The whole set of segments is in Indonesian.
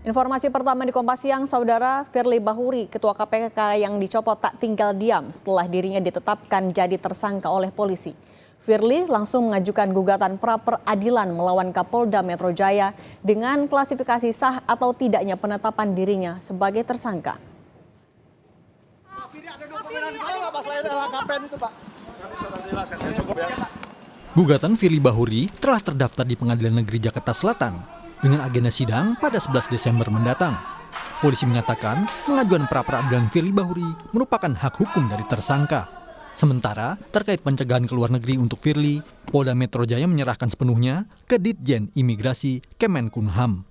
Informasi pertama di Kompas Siang, Saudara Firly Bahuri, Ketua KPK yang dicopot tak tinggal diam setelah dirinya ditetapkan jadi tersangka oleh polisi. Firly langsung mengajukan gugatan pra-peradilan melawan Kapolda Metro Jaya dengan klasifikasi sah atau tidaknya penetapan dirinya sebagai tersangka. Gugatan Firly Bahuri telah terdaftar di Pengadilan Negeri Jakarta Selatan dengan agenda sidang pada 11 Desember mendatang. Polisi menyatakan pengajuan pra-peradilan Firly Bahuri merupakan hak hukum dari tersangka. Sementara terkait pencegahan ke luar negeri untuk Firly, Polda Metro Jaya menyerahkan sepenuhnya ke Ditjen Imigrasi Kemenkumham.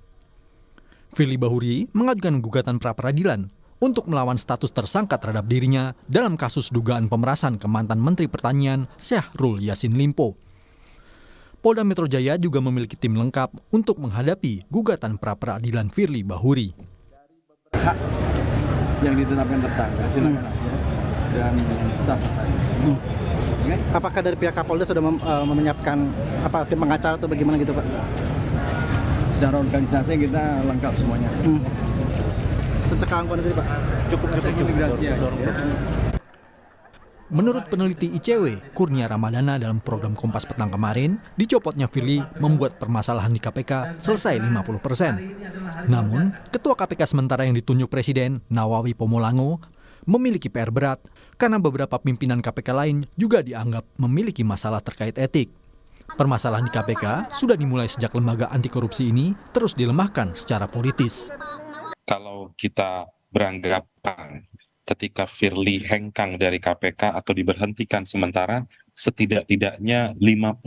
Firly Bahuri mengajukan gugatan pra-peradilan untuk melawan status tersangka terhadap dirinya dalam kasus dugaan pemerasan ke mantan Menteri Pertanian Syahrul Yassin Limpo. Polda Metro Jaya juga memiliki tim lengkap untuk menghadapi gugatan pra-peradilan Firly Bahuri. Hak yang ditetapkan tersangka silakan aja dan sah-sah saja. Apakah dari pihak Kapolda sudah menyiapkan tim pengacara atau bagaimana gitu Pak? Secara organisasi kita lengkap semuanya. Pencegahan tadi Pak? Cukup imigrasi aja. Menurut peneliti ICW, Kurnia Ramadana dalam program Kompas Petang kemarin, dicopotnya Firly membuat permasalahan di KPK selesai 50%. Namun, Ketua KPK sementara yang ditunjuk Presiden, Nawawi Pomolango, memiliki PR berat karena beberapa pimpinan KPK lain juga dianggap memiliki masalah terkait etik. Permasalahan di KPK sudah dimulai sejak lembaga anti korupsi ini terus dilemahkan secara politis. Kalau kita beranggapan ketika Firly hengkang dari KPK atau diberhentikan sementara, setidak-tidaknya 50%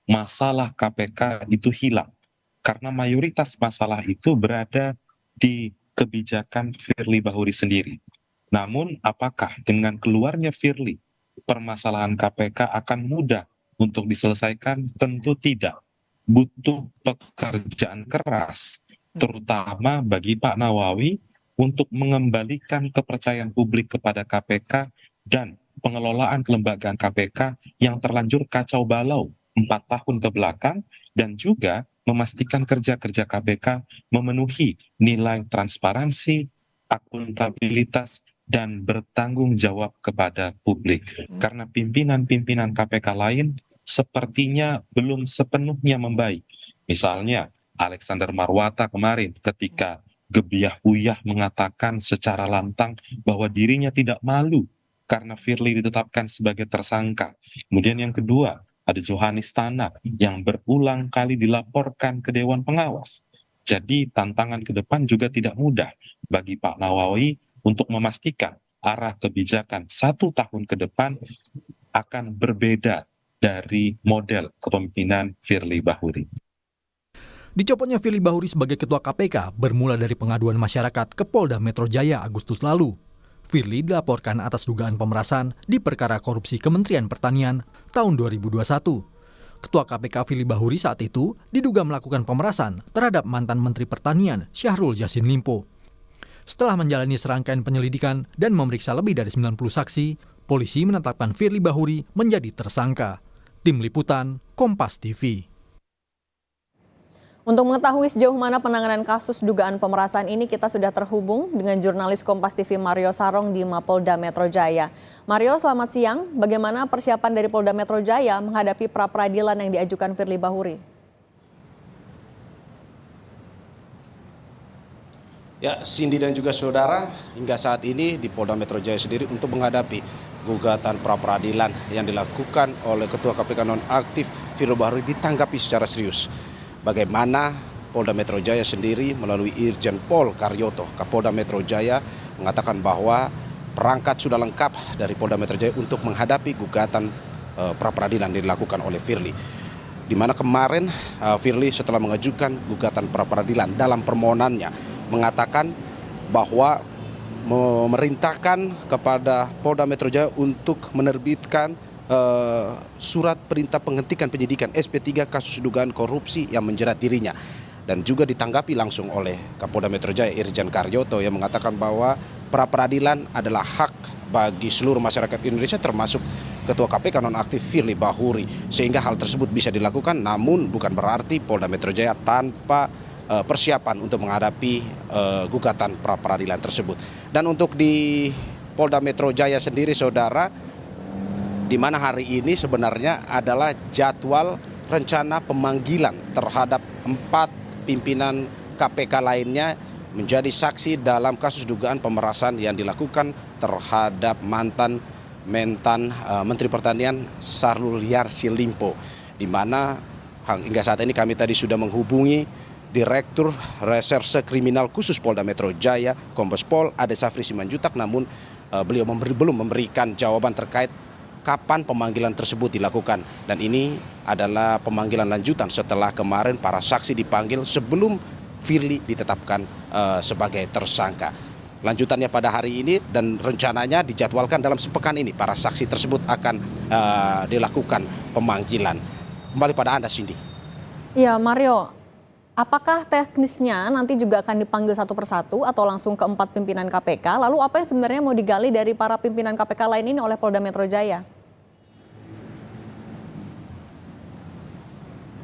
masalah KPK itu hilang. Karena mayoritas masalah itu berada di kebijakan Firly Bahuri sendiri. Namun apakah dengan keluarnya Firly, permasalahan KPK akan mudah untuk diselesaikan? Tentu tidak. Butuh pekerjaan keras, terutama bagi Pak Nawawi, untuk mengembalikan kepercayaan publik kepada KPK dan pengelolaan kelembagaan KPK yang terlanjur kacau balau 4 tahun ke belakang, dan juga memastikan kerja-kerja KPK memenuhi nilai transparansi, akuntabilitas, dan bertanggung jawab kepada publik. Karena pimpinan-pimpinan KPK lain sepertinya belum sepenuhnya membaik. Misalnya Alexander Marwata kemarin ketika gebiah-uyah mengatakan secara lantang bahwa dirinya tidak malu karena Firly ditetapkan sebagai tersangka. Kemudian yang kedua, ada Johanis Tanak yang berulang kali dilaporkan ke Dewan Pengawas. Jadi tantangan ke depan juga tidak mudah bagi Pak Nawawi untuk memastikan arah kebijakan 1 tahun ke depan akan berbeda dari model kepemimpinan Firly Bahuri. Dicopotnya Firly Bahuri sebagai Ketua KPK bermula dari pengaduan masyarakat ke Polda Metro Jaya Agustus lalu. Firly dilaporkan atas dugaan pemerasan di perkara korupsi Kementerian Pertanian tahun 2021. Ketua KPK Firly Bahuri saat itu diduga melakukan pemerasan terhadap mantan Menteri Pertanian Syahrul Yassin Limpo. Setelah menjalani serangkaian penyelidikan dan memeriksa lebih dari 90 saksi, polisi menetapkan Firly Bahuri menjadi tersangka. Tim Liputan, Kompas TV. Untuk mengetahui sejauh mana penanganan kasus dugaan pemerasan ini, kita sudah terhubung dengan jurnalis Kompas TV Mario Sarong di Mapolda Metro Jaya. Mario, selamat siang. Bagaimana persiapan dari Polda Metro Jaya menghadapi pra-peradilan yang diajukan Firly Bahuri? Ya, Cindy dan juga saudara, hingga saat ini di Polda Metro Jaya sendiri untuk menghadapi gugatan pra-peradilan yang dilakukan oleh Ketua KPK nonaktif Firly Bahuri ditanggapi secara serius. Bagaimana Polda Metro Jaya sendiri melalui Irjen Pol Karyoto, Kapolda Metro Jaya, mengatakan bahwa perangkat sudah lengkap dari Polda Metro Jaya untuk menghadapi gugatan pra-peradilan yang dilakukan oleh Firly. Di mana kemarin Firly setelah mengajukan gugatan pra-peradilan dalam permohonannya mengatakan bahwa memerintahkan kepada Polda Metro Jaya untuk menerbitkan surat perintah penghentian penyidikan SP3 kasus dugaan korupsi yang menjerat dirinya. Dan juga ditanggapi langsung oleh Kapolda Metro Jaya Irjen Karyoto yang mengatakan bahwa pra-peradilan adalah hak bagi seluruh masyarakat Indonesia termasuk Ketua KPK nonaktif Firly Bahuri, sehingga hal tersebut bisa dilakukan, namun bukan berarti Polda Metro Jaya tanpa persiapan untuk menghadapi gugatan pra peradilan tersebut. Dan untuk di Polda Metro Jaya sendiri, saudara, di mana hari ini sebenarnya adalah jadwal rencana pemanggilan terhadap 4 pimpinan KPK lainnya menjadi saksi dalam kasus dugaan pemerasan yang dilakukan terhadap mantan Menteri Pertanian Syahrul Yassin Limpo, di mana hingga saat ini kami tadi sudah menghubungi Direktur Reserse Kriminal Khusus Polda Metro Jaya, Kombes Pol Ade Safri Simanjuntak, namun beliau belum memberikan jawaban terkait kapan pemanggilan tersebut dilakukan. Dan ini adalah pemanggilan lanjutan setelah kemarin para saksi dipanggil sebelum Firly ditetapkan sebagai tersangka. Lanjutannya pada hari ini dan rencananya dijadwalkan dalam sepekan ini para saksi tersebut akan dilakukan pemanggilan. Kembali pada Anda, Cindy. Ya, Mario, apakah teknisnya nanti juga akan dipanggil satu persatu atau langsung ke 4 pimpinan KPK? Lalu apa yang sebenarnya mau digali dari para pimpinan KPK lain ini oleh Polda Metro Jaya?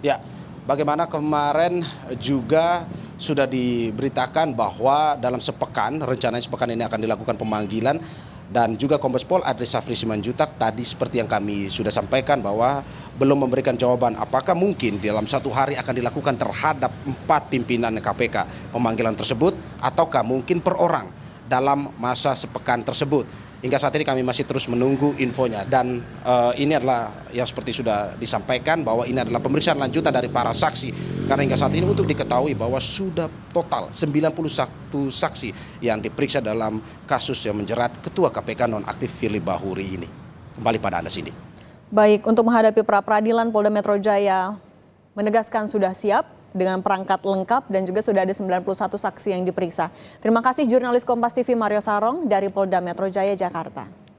Ya, bagaimana kemarin juga sudah diberitakan bahwa dalam sepekan, rencananya sepekan ini akan dilakukan pemanggilan, dan juga Kombes Pol Ade Safri Simanjuntak tadi seperti yang kami sudah sampaikan bahwa belum memberikan jawaban apakah mungkin dalam 1 hari akan dilakukan terhadap 4 pimpinan KPK pemanggilan tersebut, ataukah mungkin per orang dalam masa sepekan tersebut. Hingga saat ini kami masih terus menunggu infonya, dan ini adalah yang seperti sudah disampaikan bahwa ini adalah pemeriksaan lanjutan dari para saksi, karena hingga saat ini untuk diketahui bahwa sudah total 91 saksi yang diperiksa dalam kasus yang menjerat Ketua KPK nonaktif Firly Bahuri ini. Kembali pada Anda, Cindy. Baik, untuk menghadapi pra peradilan, Polda Metro Jaya menegaskan sudah siap dengan perangkat lengkap dan juga sudah ada 91 saksi yang diperiksa. Terima kasih jurnalis Kompas TV Mario Sarong dari Polda Metro Jaya, Jakarta.